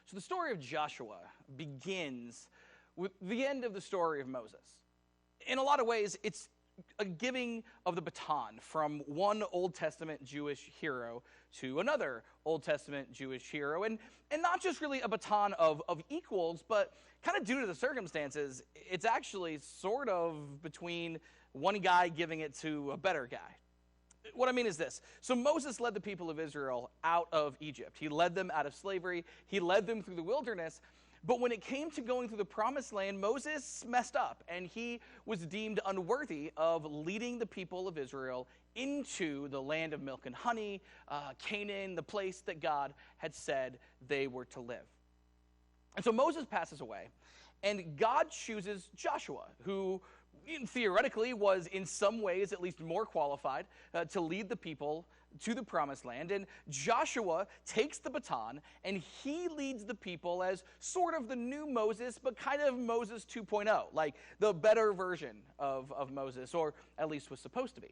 So the story of Joshua begins with the end of the story of Moses. In a lot of ways, it's a giving of the baton from one Old Testament Jewish hero to another Old Testament Jewish hero. And not just really a baton of equals, but kind of due to the circumstances, it's actually sort of between one guy giving it to a better guy. What I mean is this. So Moses led the people of Israel out of Egypt. He led them out of slavery. He led them through the wilderness. But when it came to going through the promised land, Moses messed up, and he was deemed unworthy of leading the people of Israel into the land of milk and honey, Canaan, the place that God had said they were to live. And so Moses passes away, and God chooses Joshua, who theoretically was in some ways at least more qualified to lead the people to the promised land. And Joshua takes the baton and he leads the people as sort of the new Moses, but kind of Moses 2.0, like the better version of Moses, or at least was supposed to be.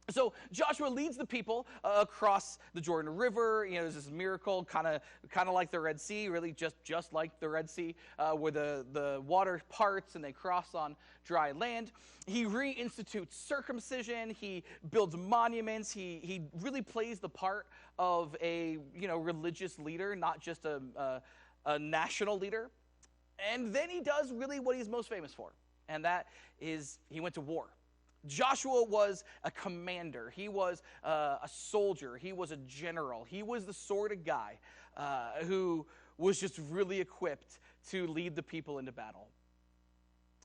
So Joshua leads the people across the Jordan River. There's this miracle, kind of like the Red Sea, really just like the Red Sea, where the water parts and they cross on dry land. He reinstitutes circumcision. He builds monuments. He really plays the part of a religious leader, not just a national leader. And then he does really what he's most famous for, and that is he went to war. Joshua was a commander. He was a soldier. He was a general. He was the sort of guy who was just really equipped to lead the people into battle.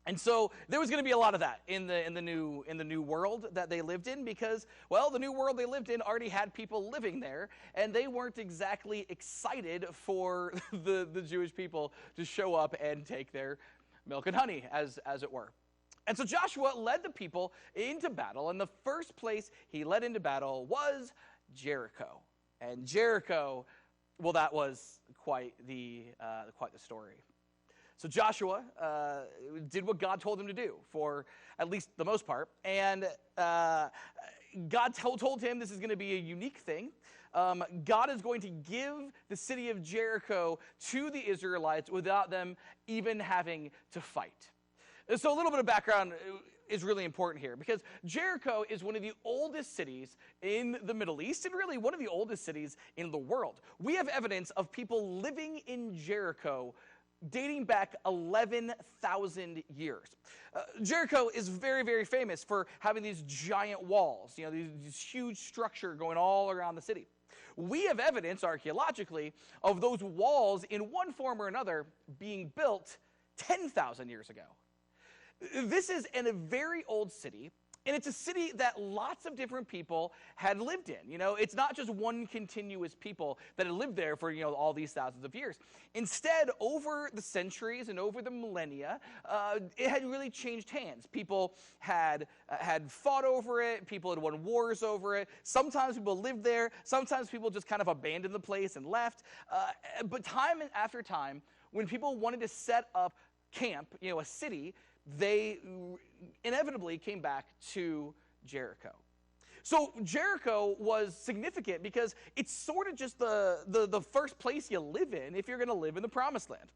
And so there was going to be a lot of that in the new world that they lived in, because, well, the new world they lived in already had people living there, and they weren't exactly excited for the Jewish people to show up and take their milk and honey, as it were. And so Joshua led the people into battle, and the first place he led into battle was Jericho. And Jericho, well, that was quite the story. So Joshua did what God told him to do, for at least the most part, and God told him this is going to be a unique thing. God is going to give the city of Jericho to the Israelites without them even having to fight. So a little bit of background is really important here, because Jericho is one of the oldest cities in the Middle East, and really one of the oldest cities in the world. We have evidence of people living in Jericho dating back 11,000 years. Jericho is very, very famous for having these giant walls, this huge structure going all around the city. We have evidence archaeologically of those walls in one form or another being built 10,000 years ago. This is in a very old city, and it's a city that lots of different people had lived in. It's not just one continuous people that had lived there for, all these thousands of years. Instead, over the centuries and over the millennia, it had really changed hands. People had fought over it. People had won wars over it. Sometimes people lived there. Sometimes people just kind of abandoned the place and left. But time after time, when people wanted to set up camp, a city, they inevitably came back to Jericho. So Jericho was significant because it's sort of just the first place you live in if you're going to live in the Promised Land.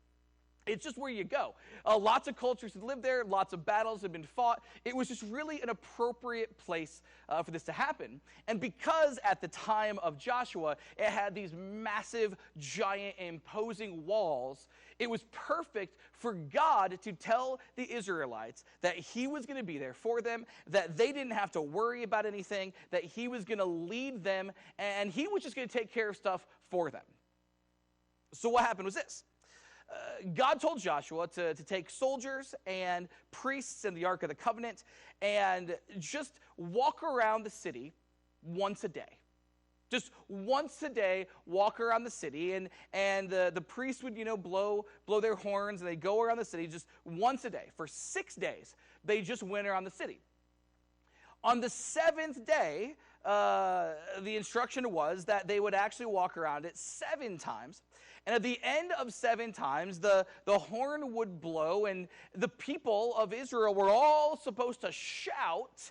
It's just where you go. Lots of cultures had lived there. Lots of battles had been fought. It was just really an appropriate place for this to happen. And because at the time of Joshua, it had these massive, giant, imposing walls, it was perfect for God to tell the Israelites that he was going to be there for them, that they didn't have to worry about anything, that he was going to lead them, and he was just going to take care of stuff for them. So what happened was this. God told Joshua to take soldiers and priests and the Ark of the Covenant and just walk around the city once a day. Just once a day, walk around the city, and the priests would, blow their horns, and they'd go around the city just once a day. For 6 days, they just went around the city. On the seventh day, the instruction was that they would actually walk around it 7 times. And at the end of 7 times, the horn would blow, and the people of Israel were all supposed to shout.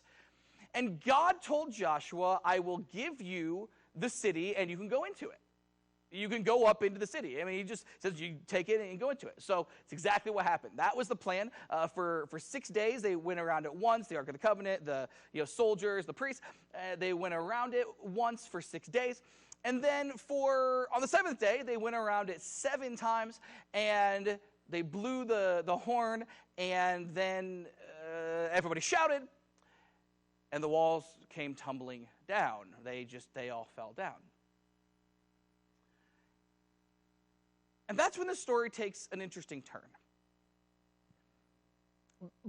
And God told Joshua, I will give you the city, and you can go into it. you can go up into the city. I mean, he just says you take it and you go into it. So it's exactly what happened. That was the plan. For 6 days, they went around it once. The Ark of the Covenant, the soldiers, the priests, they went around it once for 6 days. And then on the 7th day, they went around it 7 times, and they blew the horn, and then everybody shouted, and the walls came tumbling down. They all fell down. And that's when the story takes an interesting turn.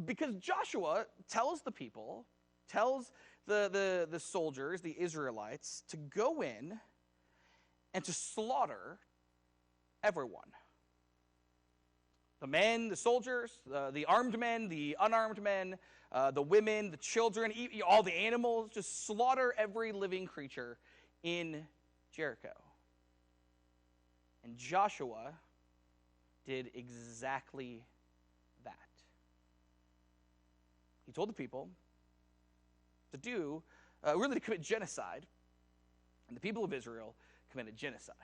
Because Joshua tells the people, tells the soldiers, the Israelites, to go in and to slaughter everyone. The men, the soldiers, the armed men, the unarmed men, the women, the children, all the animals, just slaughter every living creature in Jericho. And Joshua did exactly that. He told the people to commit genocide, and the people of Israel committed genocide.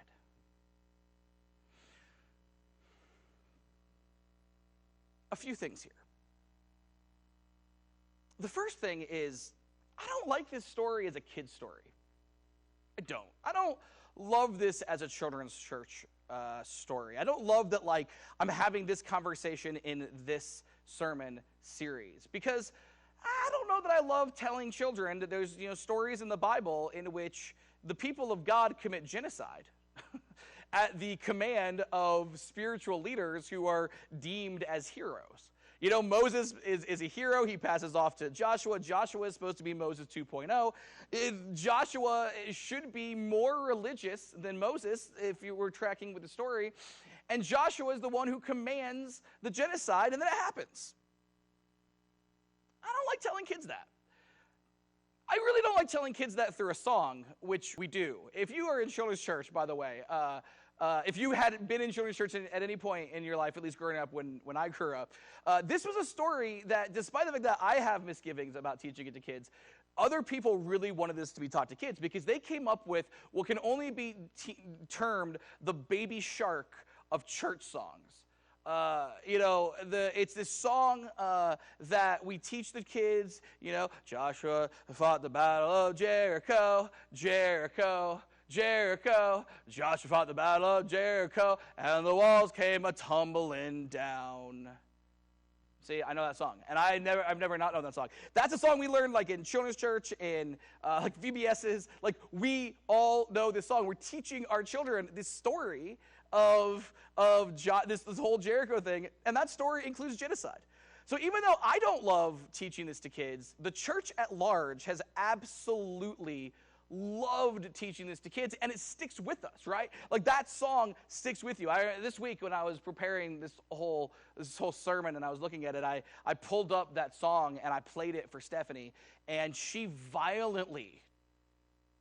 A few things here. The first thing is, I don't like this story as a kid's story. I don't love this as a children's church story. I don't love that, like, I'm having this conversation in this sermon series, because I don't know that I love telling children that there's stories in the Bible in which the people of God commit genocide at the command of spiritual leaders who are deemed as heroes. Moses is a hero. He passes off to Joshua. Joshua is supposed to be Moses 2.0. Joshua should be more religious than Moses, if you were tracking with the story. And Joshua is the one who commands the genocide, and then it happens. I don't like telling kids that. I really don't like telling kids that through a song, which we do. If you are in children's church, by the way, if you hadn't been in children's church at any point in your life, at least growing up when I grew up, this was a story that, despite the fact that I have misgivings about teaching it to kids, other people really wanted this to be taught to kids, because they came up with what can only be termed the Baby Shark of church songs. It's this song that we teach the kids. Joshua fought the battle of Jericho, Jericho, Jericho. Joshua fought the battle of Jericho, and the walls came a-tumbling down. See, I know that song, and I've never not known that song. That's a song we learned, like, in children's church, in like VBSs. Like, we all know this song. We're teaching our children this story of this whole Jericho thing, and that story includes genocide. So even though I don't love teaching this to kids, the church at large has absolutely loved teaching this to kids, and it sticks with us, right? Like, that song sticks with you. This week, when I was preparing this whole sermon and I was looking at it, I pulled up that song and I played it for Stephanie, and she violently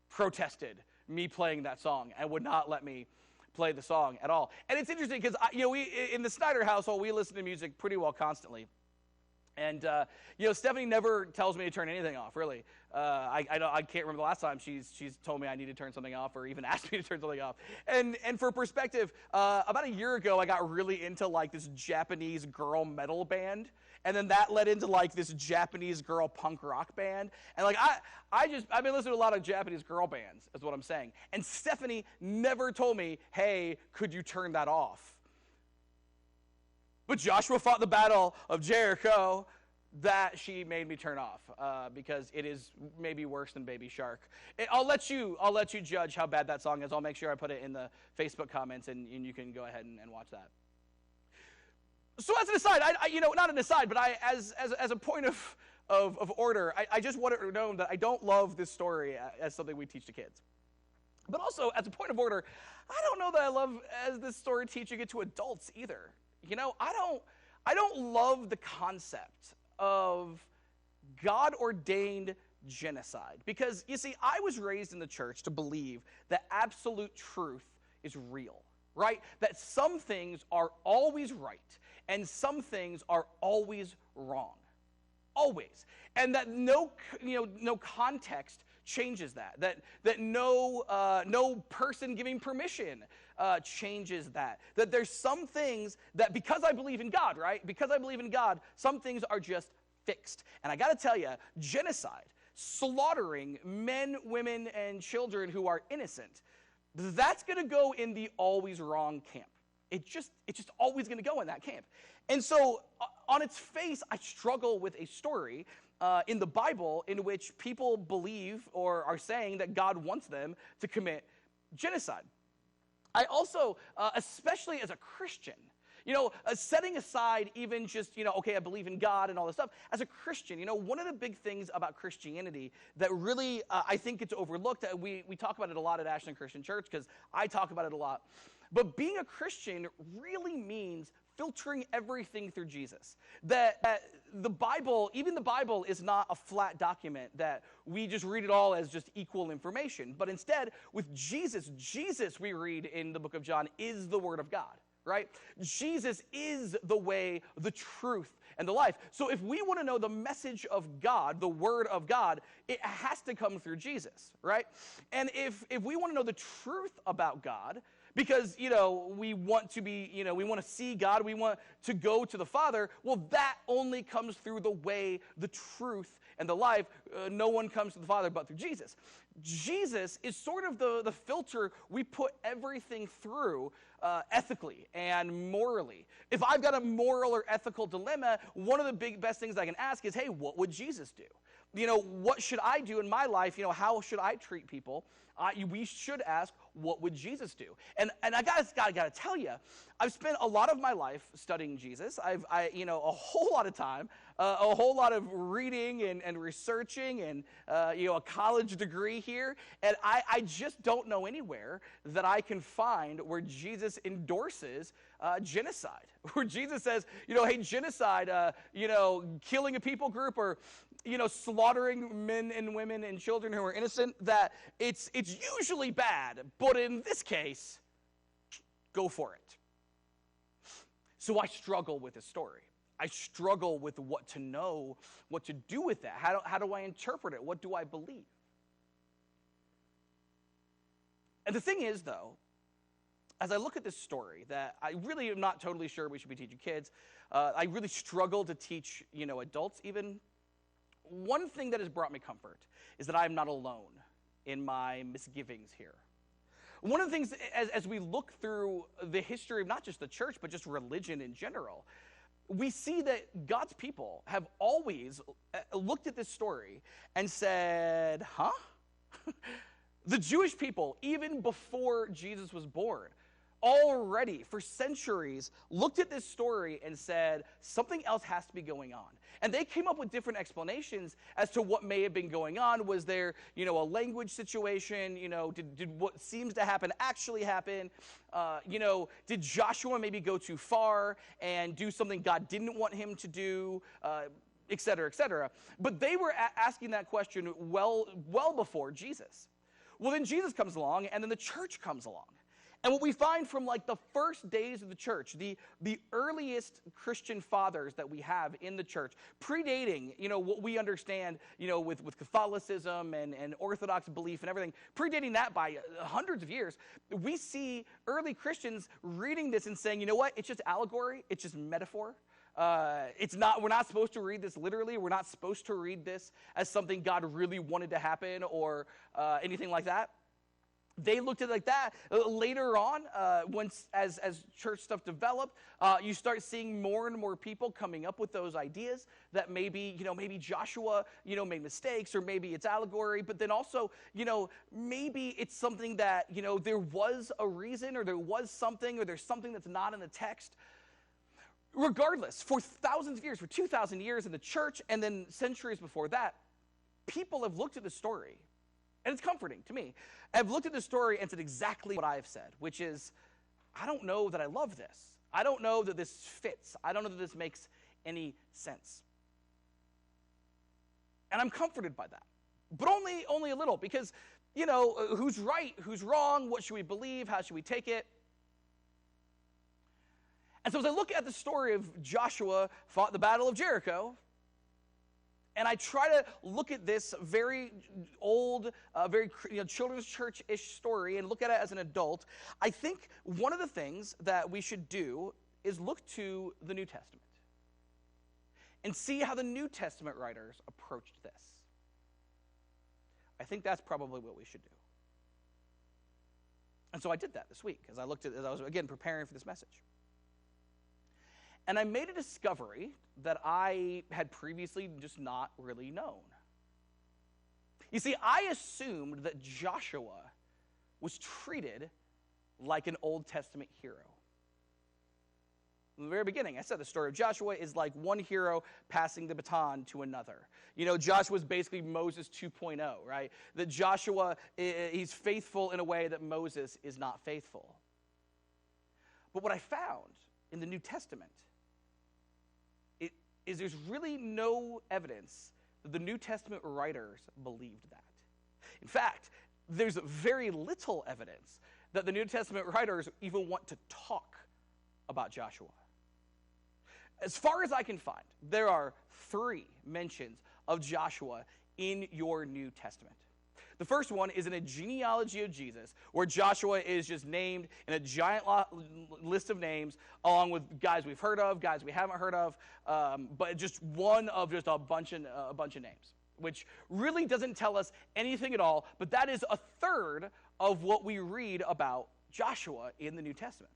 protested me playing that song and would not let me play the song at all. And it's interesting because we in the Snyder household, we listen to music pretty well constantly. And Stephanie never tells me to turn anything off, really. I can't remember the last time she's told me I need to turn something off, or even asked me to turn something off. And for perspective, about a year ago, I got really into, like, this Japanese girl metal band, and then that led into, like, this Japanese girl punk rock band. And, like, I've been listening to a lot of Japanese girl bands, is what I'm saying. And Stephanie never told me, hey, could you turn that off? But Joshua fought the battle of Jericho, that she made me turn off, because it is maybe worse than Baby Shark. I'll let you judge how bad that song is. I'll make sure I put it in the Facebook comments, and you can go ahead and watch that. So as an aside, not an aside, but as a point of order, I just want it to know that I don't love this story as something we teach to kids. But also, as a point of order, I don't know that I love as this story teaching it to adults either. I don't love the concept of God-ordained genocide, because, you see, I was raised in the church to believe that absolute truth is real, right? That some things are always right and some things are always wrong. Always. And that no context changes that. That no person giving permission changes that. That there's some things that because I believe in God, right? Because I believe in God, some things are just fixed. And I got to tell you, genocide, slaughtering men, women, and children who are innocent, that's going to go in the always wrong camp. It's just always going to go in that camp. And so on its face, I struggle with a story in the Bible in which people believe or are saying that God wants them to commit genocide. I also, especially as a Christian, setting aside even just, okay, I believe in God and all this stuff. As a Christian, one of the big things about Christianity that really, I think gets overlooked, we talk about it a lot at Ashland Christian Church because I talk about it a lot. But being a Christian really means filtering everything through Jesus. That the Bible, even the Bible, is not a flat document that we just read it all as just equal information. But instead, with Jesus, we read in the book of John, is the Word of God, right? Jesus is the way, the truth, and the life. So if we want to know the message of God, the Word of God, it has to come through Jesus, right? And if we want to know the truth about God, because, we want to be, we want to see God, we want to go to the Father, well, that only comes through the way, the truth, and the life. No one comes to the Father but through Jesus. Jesus is sort of the filter we put everything through ethically and morally. If I've got a moral or ethical dilemma, one of the best things I can ask is, hey, what would Jesus do? What should I do in my life? How should I treat people? We should ask, what would Jesus do? And I gotta tell you, I've spent a lot of my life studying Jesus. A whole lot of time, a whole lot of reading and researching, and a college degree here. And I just don't know anywhere that I can find where Jesus endorses genocide, where Jesus says, hey, genocide, killing a people group, or slaughtering men and women and children who are innocent, that it's usually bad, but in this case, go for it. So I struggle with this story. I struggle with what to know, what to do with that. How do I interpret it? What do I believe? And the thing is, though, as I look at this story, that I really am not totally sure we should be teaching kids. I really struggle to teach, adults even. One thing that has brought me comfort is that I am not alone in my misgivings here. One of the things, as we look through the history of not just the church, but just religion in general, we see that God's people have always looked at this story and said, huh? The Jewish people, even before Jesus was born, already for centuries looked at this story and said, something else has to be going on. And they came up with different explanations as to what may have been going on. Was there, a language situation? Did what seems to happen actually happen? Did Joshua maybe go too far and do something God didn't want him to do? Et cetera, et cetera. But they were asking that question well before Jesus. Well, then Jesus comes along, and then the church comes along. And what we find from the first days of the church, the earliest Christian fathers that we have in the church, predating, what we understand, with Catholicism and Orthodox belief and everything, predating that by hundreds of years, we see early Christians reading this and saying, what, it's just allegory, it's just metaphor. We're not supposed to read this literally. We're not supposed to read this as something God really wanted to happen or anything like that. They looked at it like that. Later on, once as church stuff developed, you start seeing more and more people coming up with those ideas that maybe Joshua, made mistakes, or maybe it's allegory, but then also, maybe it's something that, there was a reason, or there was something, or there's something that's not in the text. Regardless, for thousands of years, for 2,000 years in the church, and then centuries before that, people have looked at the story. And it's comforting to me. I've looked at the story and said exactly what I've said, which is, I don't know that I love this. I don't know that this fits. I don't know that this makes any sense. And I'm comforted by that. But only a little, because, who's right, who's wrong, what should we believe, how should we take it? And so as I look at the story of Joshua fought the Battle of Jericho, and I try to look at this very old, very children's church-ish story and look at it as an adult, I think one of the things that we should do is look to the New Testament and see how the New Testament writers approached this. I think that's probably what we should do. And so I did that this week as I was, again, preparing for this message. And I made a discovery that I had previously just not really known. You see, I assumed that Joshua was treated like an Old Testament hero. From the very beginning, I said the story of Joshua is like one hero passing the baton to another. Joshua's basically Moses 2.0, right? That Joshua, he's faithful in a way that Moses is not faithful. But what I found in the New Testament is there's really no evidence that the New Testament writers believed that. In fact, there's very little evidence that the New Testament writers even want to talk about Joshua. As far as I can find, there are 3 mentions of Joshua in your New Testament. The first one is in a genealogy of Jesus, where Joshua is just named in a giant list of names, along with guys we've heard of, guys we haven't heard of, but just one of just a bunch of names, which really doesn't tell us anything at all, but that is a third of what we read about Joshua in the New Testament.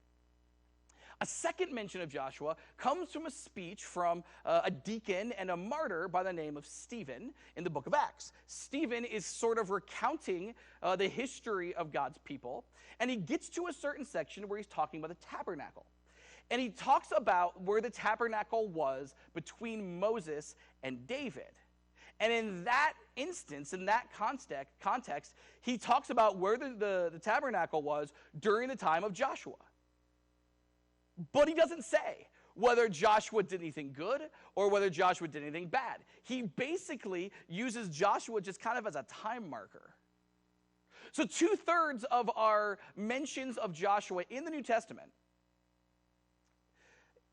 A second mention of Joshua comes from a speech from a deacon and a martyr by the name of Stephen in the book of Acts. Stephen is sort of recounting the history of God's people, and he gets to a certain section where he's talking about the tabernacle. And he talks about where the tabernacle was between Moses and David. And in that instance, in that context, he talks about where the tabernacle was during the time of Joshua. But he doesn't say whether Joshua did anything good or whether Joshua did anything bad. He basically uses Joshua just kind of as a time marker. So 2/3 of our mentions of Joshua in the New Testament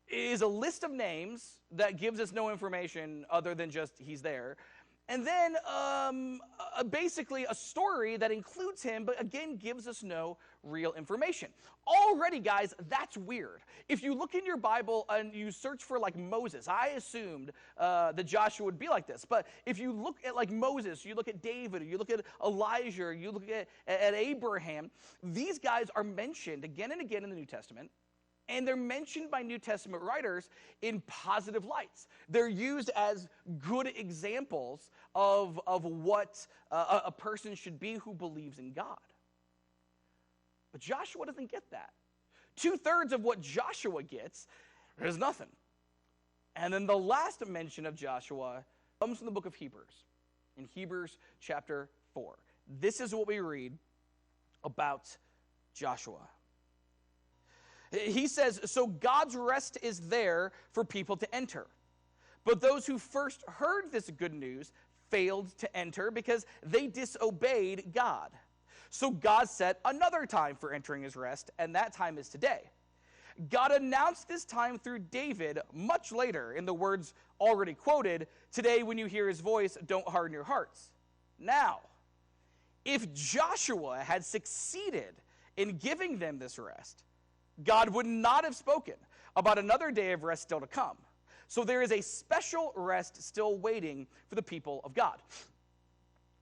is a list of names that gives us no information other than just he's there. And then basically a story that includes him, but again gives us no real information. Already, guys, that's weird. If you look in your Bible and you search for like Moses, I assumed that Joshua would be like this. But if you look at like Moses, you look at David, you look at Elijah, you look at Abraham, these guys are mentioned again and again in the New Testament. And they're mentioned by New Testament writers in positive lights. They're used as good examples of what a person should be who believes in God. But Joshua doesn't get that. 2/3 of what Joshua gets is nothing. And then the last mention of Joshua comes from the book of Hebrews, in Hebrews chapter 4. This is what we read about Joshua. He says, so God's rest is there for people to enter. But those who first heard this good news failed to enter because they disobeyed God. So God set another time for entering his rest, and that time is today. God announced this time through David much later in the words already quoted, today when you hear his voice, don't harden your hearts. Now, if Joshua had succeeded in giving them this rest, God would not have spoken about another day of rest still to come. So there is a special rest still waiting for the people of God.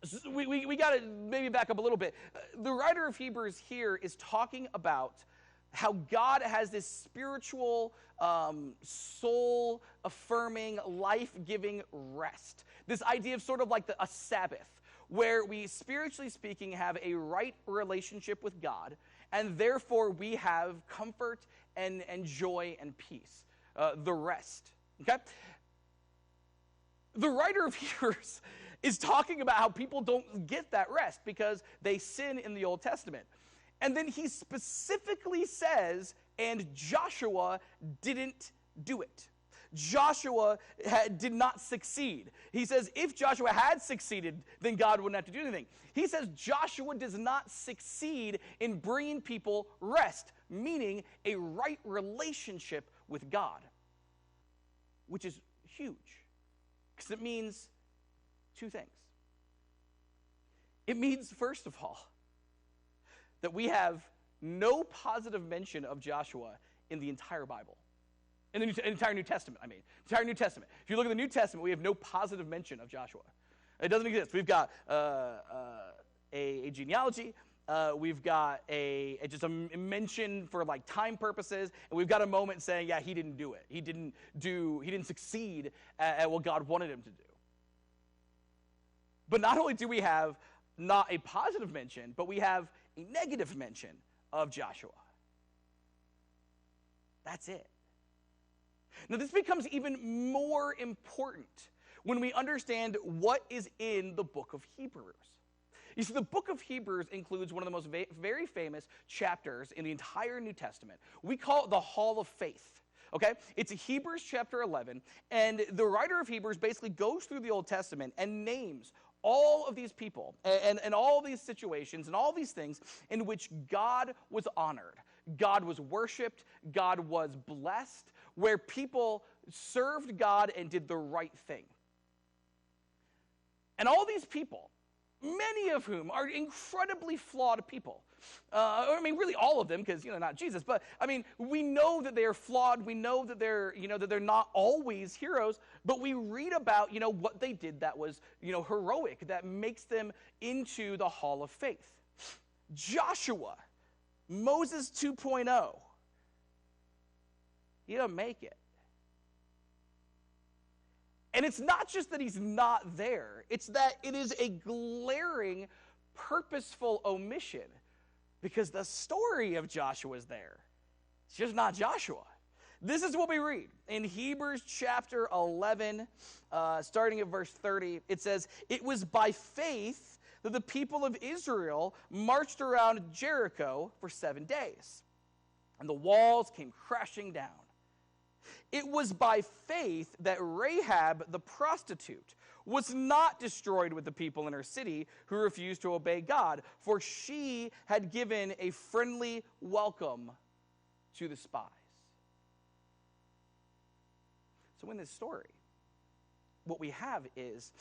So we got to maybe back up a little bit. The writer of Hebrews here is talking about how God has this spiritual, soul-affirming, life-giving rest. This idea of sort of like a Sabbath, where we, spiritually speaking, have a right relationship with God, and therefore we have comfort and joy and peace, the rest. Okay? The writer of Hebrews is talking about how people don't get that rest because they sin in the Old Testament. And then he specifically says, and Joshua didn't do it. Joshua did not succeed. He says if Joshua had succeeded, then God wouldn't have to do anything. He says Joshua does not succeed in bringing people rest, meaning a right relationship with God, which is huge because it means two things. It means, first of all, that we have no positive mention of Joshua in the entire Bible. In the entire New Testament, Entire New Testament. If you look at the New Testament, we have no positive mention of Joshua. It doesn't exist. We've got a genealogy. We've got just a mention for like time purposes, and we've got a moment saying, yeah, he didn't do it. He didn't succeed at what God wanted him to do. But not only do we have not a positive mention, but we have a negative mention of Joshua. That's it. Now, this becomes even more important when we understand what is in the book of Hebrews. You see, the book of Hebrews includes one of the most very famous chapters in the entire New Testament. We call it the Hall of Faith. Okay? It's Hebrews chapter 11, and the writer of Hebrews basically goes through the Old Testament and names all of these people and all these situations and all these things in which God was honored, God was worshiped, God was blessed, where people served God and did the right thing. And all these people, many of whom are incredibly flawed people. Really all of them, because, not Jesus. But, we know that they are flawed. We know that they're not always heroes. But we read about, what they did that was, heroic, that makes them into the Hall of Faith. Joshua, Moses 2.0. He doesn't make it. And it's not just that he's not there. It's that it is a glaring, purposeful omission, because the story of Joshua is there. It's just not Joshua. This is what we read in Hebrews chapter 11, starting at verse 30. It says, "It was by faith that the people of Israel marched around Jericho for 7 days, and the walls came crashing down. It was by faith that Rahab the prostitute was not destroyed with the people in her city who refused to obey God, for she had given a friendly welcome to the spies." So in this story, what we have is,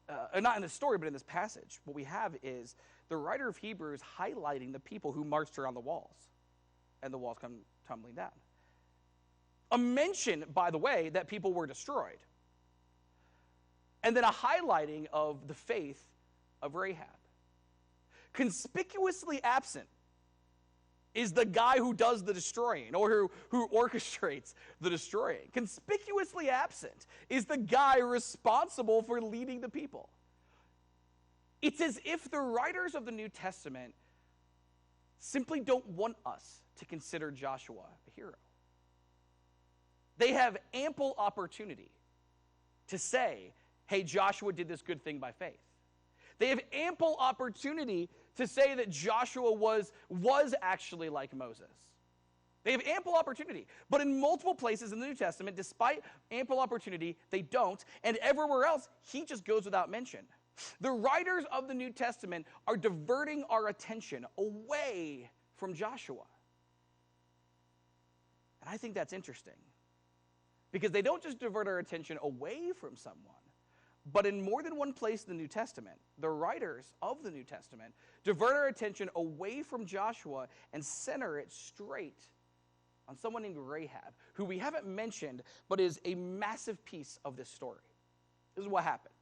not in this story, but in this passage, what we have is the writer of Hebrews highlighting the people who marched around the walls, and the walls come tumbling down. A mention, by the way, that people were destroyed. And then a highlighting of the faith of Rahab. Conspicuously absent is the guy who does the destroying, or who orchestrates the destroying. Conspicuously absent is the guy responsible for leading the people. It's as if the writers of the New Testament simply don't want us to consider Joshua a hero. They have ample opportunity to say, hey, Joshua did this good thing by faith. They have ample opportunity to say that Joshua was actually like Moses. They have ample opportunity. But in multiple places in the New Testament, despite ample opportunity, they don't. And everywhere else, he just goes without mention. The writers of the New Testament are diverting our attention away from Joshua. And I think that's interesting. Because they don't just divert our attention away from someone, but in more than one place in the New Testament, the writers of the New Testament divert our attention away from Joshua and center it straight on someone named Rahab, who we haven't mentioned, but is a massive piece of this story. This is what happened.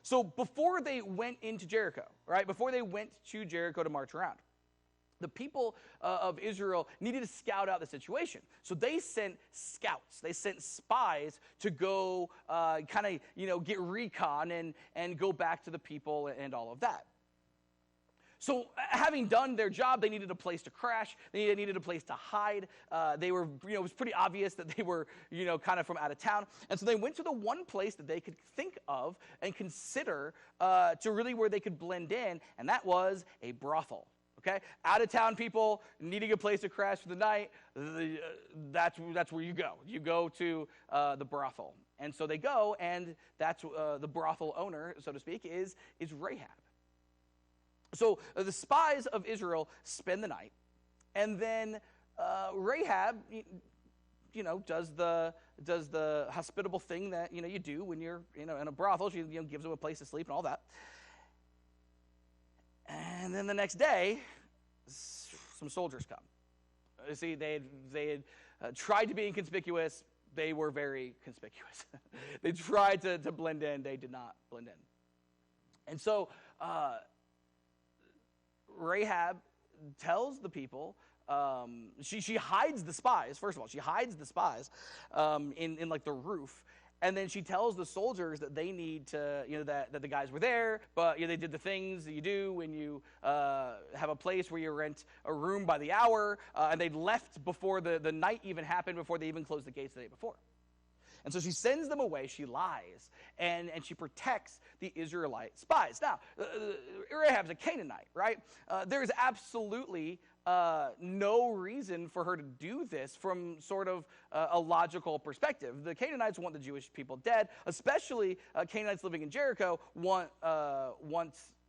So before they went into Jericho, right, before they went to Jericho to march around, the people of Israel needed to scout out the situation. So they sent scouts. They sent spies to go get recon and go back to the people and all of that. So having done their job, they needed a place to crash. They needed a place to hide. It was pretty obvious that they were, kind of from out of town. And so they went to the one place that they could think of and consider to really where they could blend in, and that was a brothel. Okay, out-of-town people needing a place to crash for the night, that's where you go. You go to the brothel. And so they go, and that's the brothel owner, so to speak, is Rahab. So the spies of Israel spend the night, and then Rahab does the hospitable thing that, you do when you're, in a brothel. She, gives them a place to sleep and all that. And then the next day, some soldiers come. You see, they had tried to be inconspicuous. They were very conspicuous. They tried to blend in. They did not blend in. And so Rahab tells the people, she hides the spies. First of all, she hides the spies in like the roof. And then she tells the soldiers that they need to, that the guys were there, but they did the things that you do when you have a place where you rent a room by the hour, and they'd left before the night even happened, before they even closed the gates the day before. And so she sends them away, she lies, and she protects the Israelite spies. Now, Rahab's a Canaanite, right? There's absolutely no reason for her to do this from sort of a logical perspective. The Canaanites want the Jewish people dead, especially Canaanites living in Jericho want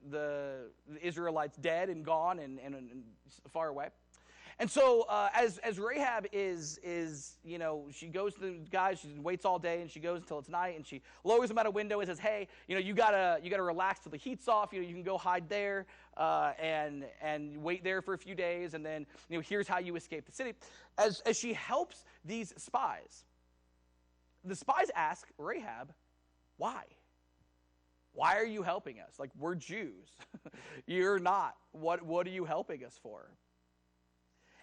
the Israelites dead and gone and far away. And so as Rahab is she goes to the guys, she waits all day, and she goes until it's night, and she lowers them out a window and says, hey, you gotta relax till the heat's off. You can go hide there and wait there for a few days, and then here's how you escape the city. As she helps these spies, the spies ask Rahab, why? Why are you helping us? Like, we're Jews. You're not. What are you helping us for?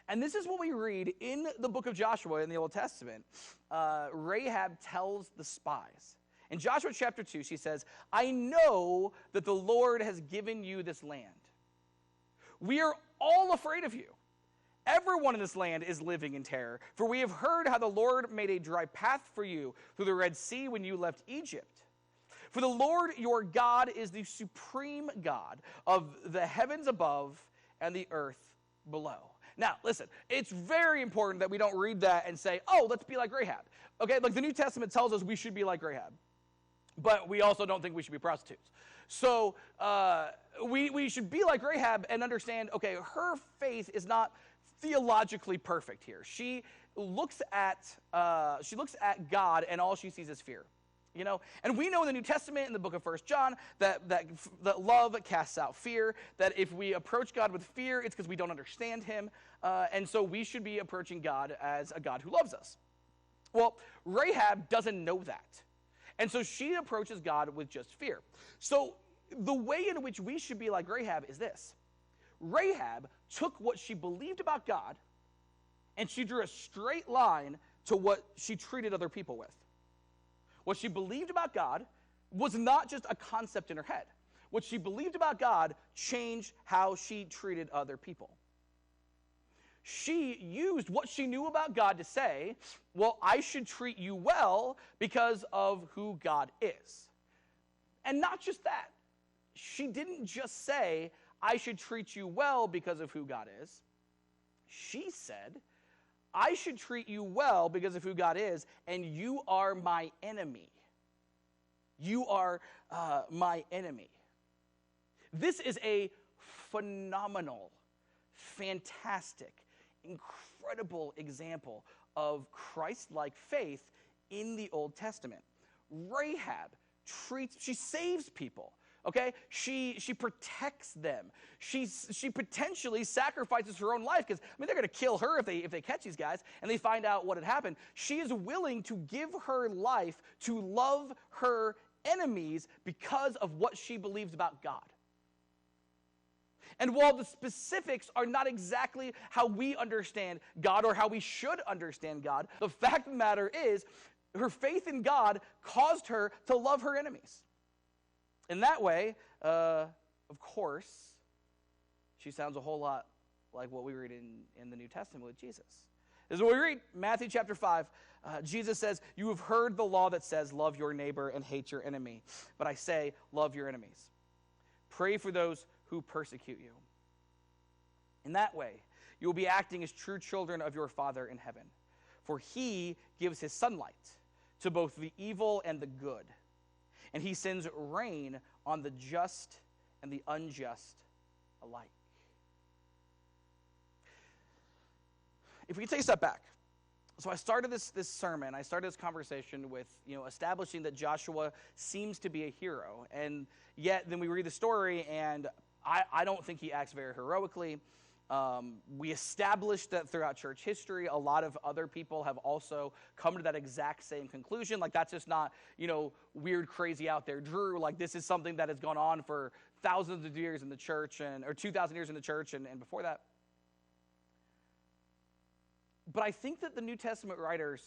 And this is what we read in the book of Joshua in the Old Testament. Rahab tells the spies. In Joshua chapter 2, she says, I know that the Lord has given you this land. We are all afraid of you. Everyone in this land is living in terror, for we have heard how the Lord made a dry path for you through the Red Sea when you left Egypt. For the Lord your God is the supreme God of the heavens above and the earth below. Now, listen, it's very important that we don't read that and say, oh, let's be like Rahab. Okay, like the New Testament tells us we should be like Rahab, but we also don't think we should be prostitutes. So we should be like Rahab and understand, okay, her faith is not theologically perfect here. She looks at God, and all she sees is fear. And we know in the New Testament, in the book of 1 John, that love casts out fear, that if we approach God with fear, it's because we don't understand him, and so we should be approaching God as a God who loves us. Well, Rahab doesn't know that, and so she approaches God with just fear. So the way in which we should be like Rahab is this. Rahab took what she believed about God, and she drew a straight line to what she treated other people with. What she believed about God was not just a concept in her head. What she believed about God changed how she treated other people. She used what she knew about God to say, well, I should treat you well because of who God is. And not just that. She didn't just say, I should treat you well because of who God is. She said, I should treat you well because of who God is, and you are my enemy. You are my enemy. This is a phenomenal, fantastic, incredible example of Christ-like faith in the Old Testament. Rahab she saves people. Okay, she protects them. She potentially sacrifices her own life because they're going to kill her if they catch these guys and they find out what had happened. She is willing to give her life to love her enemies because of what she believes about God. And while the specifics are not exactly how we understand God or how we should understand God, the fact of the matter is her faith in God caused her to love her enemies. In that way, of course, she sounds a whole lot like what we read in the New Testament with Jesus. This is what we read, Matthew chapter 5. Jesus says, you have heard the law that says, love your neighbor and hate your enemy. But I say, love your enemies. Pray for those who persecute you. In that way, you will be acting as true children of your Father in heaven. For he gives his sunlight to both the evil and the good. And he sends rain on the just and the unjust alike. If we can take a step back, So I started this sermon, I started this conversation with, establishing that Joshua seems to be a hero. And yet then we read the story, and I don't think he acts very heroically. We established that throughout church history, a lot of other people have also come to that exact same conclusion. Like, that's just not, weird, crazy out there Drew. Like, this is something that has gone on for thousands of years in the church, or 2,000 years in the church and before that. But I think that the New Testament writers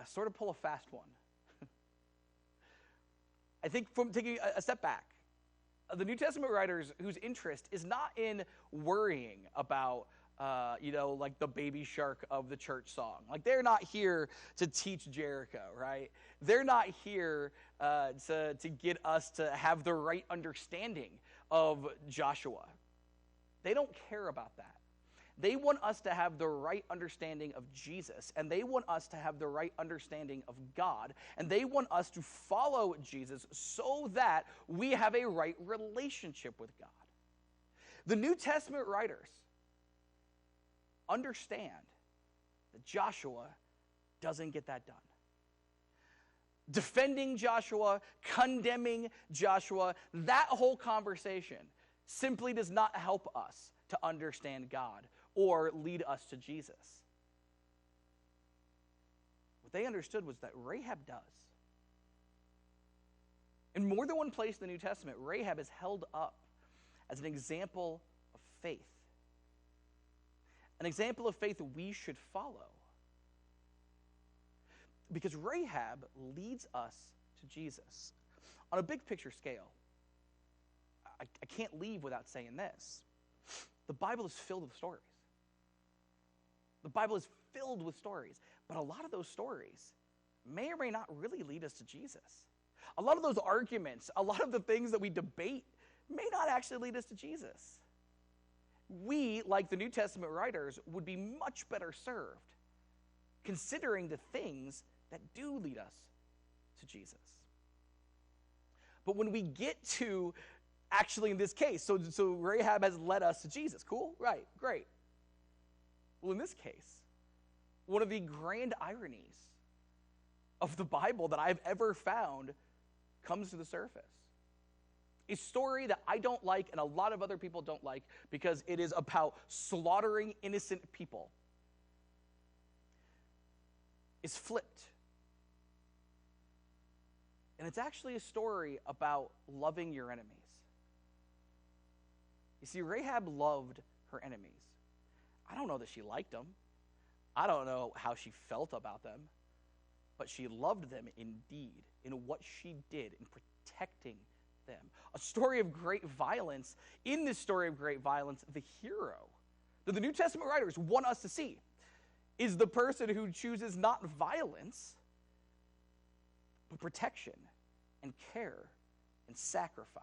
sort of pull a fast one. I think from taking a step back, the New Testament writers whose interest is not in worrying about, like the baby shark of the church song. Like, they're not here to teach Jericho, right? They're not here to get us to have the right understanding of Joshua. They don't care about that. They want us to have the right understanding of Jesus, and they want us to have the right understanding of God, and they want us to follow Jesus so that we have a right relationship with God. The New Testament writers understand that Joshua doesn't get that done. Defending Joshua, condemning Joshua, that whole conversation simply does not help us to understand God or lead us to Jesus. What they understood was that Rahab does. In more than one place in the New Testament, Rahab is held up as an example of faith. An example of faith we should follow. Because Rahab leads us to Jesus. On a big picture scale, I can't leave without saying this. The Bible is filled with stories. The Bible is filled with stories, but a lot of those stories may or may not really lead us to Jesus. A lot of those arguments, a lot of the things that we debate may not actually lead us to Jesus. We, like the New Testament writers, would be much better served considering the things that do lead us to Jesus. But when we get to, actually in this case, so Rahab has led us to Jesus. Cool? Right, great. Well, in this case, one of the grand ironies of the Bible that I've ever found comes to the surface. A story that I don't like and a lot of other people don't like because it is about slaughtering innocent people is flipped. And it's actually a story about loving your enemies. You see, Rahab loved her enemies. I don't know that she liked them. I don't know how she felt about them. But she loved them indeed in what she did in protecting them. A story of great violence. In this story of great violence, the hero that the New Testament writers want us to see is the person who chooses not violence, but protection and care and sacrifice.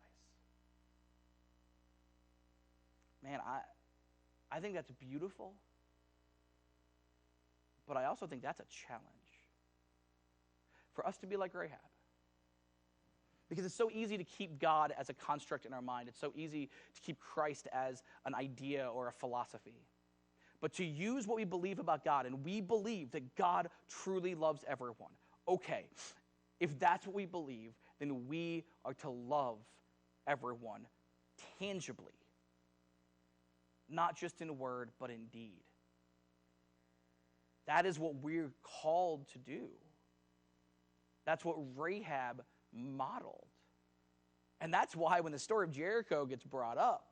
Man, I think that's beautiful, but I also think that's a challenge for us to be like Rahab. Because it's so easy to keep God as a construct in our mind. It's so easy to keep Christ as an idea or a philosophy. But to use what we believe about God, and we believe that God truly loves everyone. Okay, if that's what we believe, then we are to love everyone tangibly. Not just in word, but in deed. That is what we're called to do. That's what Rahab modeled. And that's why when the story of Jericho gets brought up,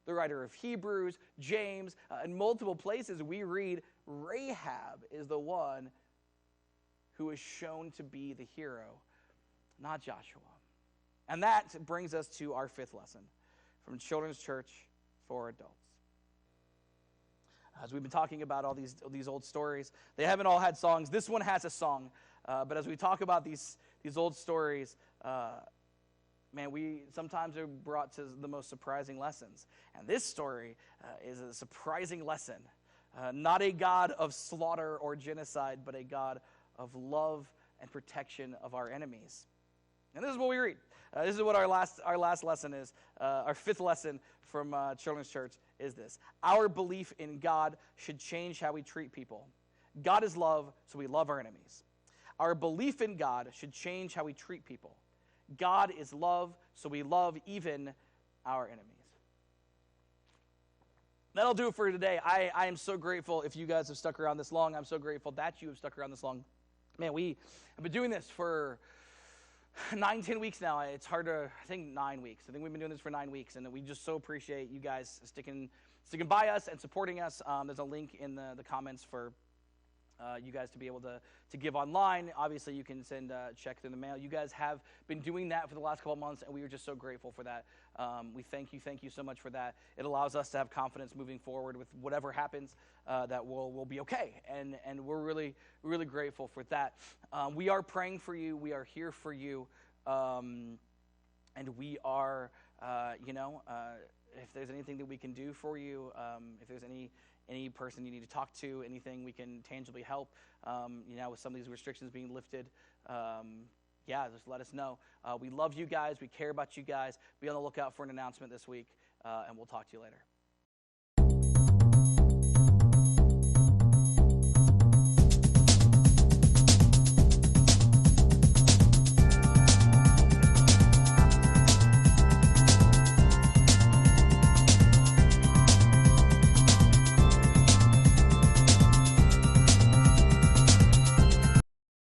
the writer of Hebrews, James, in multiple places we read Rahab is the one who is shown to be the hero, not Joshua. And that brings us to our fifth lesson from Children's Church for Adults. As we've been talking about all these old stories, they haven't all had songs. This one has a song. But as we talk about these old stories, we sometimes are brought to the most surprising lessons. And this story is a surprising lesson. Not a God of slaughter or genocide, but a God of love and protection of our enemies. And this is what we read. This is what our last lesson is. Our fifth lesson from Children's Church is this. Our belief in God should change how we treat people. God is love, so we love our enemies. Our belief in God should change how we treat people. God is love, so we love even our enemies. That'll do it for today. I am so grateful if you guys have stuck around this long. I'm so grateful that you have stuck around this long. Man, we have been doing this for 9-10 weeks now. It's hard to, I think 9 weeks. I think we've been doing this for 9 weeks, and we just so appreciate you guys sticking by us and supporting us. There's a link in the comments for you guys to be able to give online. Obviously, you can send a check through the mail. You guys have been doing that for the last couple of months, and we are just so grateful for that. We thank you so much for that. It allows us to have confidence moving forward with whatever happens, that we'll be okay, and we're really, really grateful for that. We are praying for you. We are here for you, and we are, if there's anything that we can do for you, if there's any person you need to talk to, anything we can tangibly help, with some of these restrictions being lifted, just let us know. We love you guys. We care about you guys. Be on the lookout for an announcement this week, and we'll talk to you later.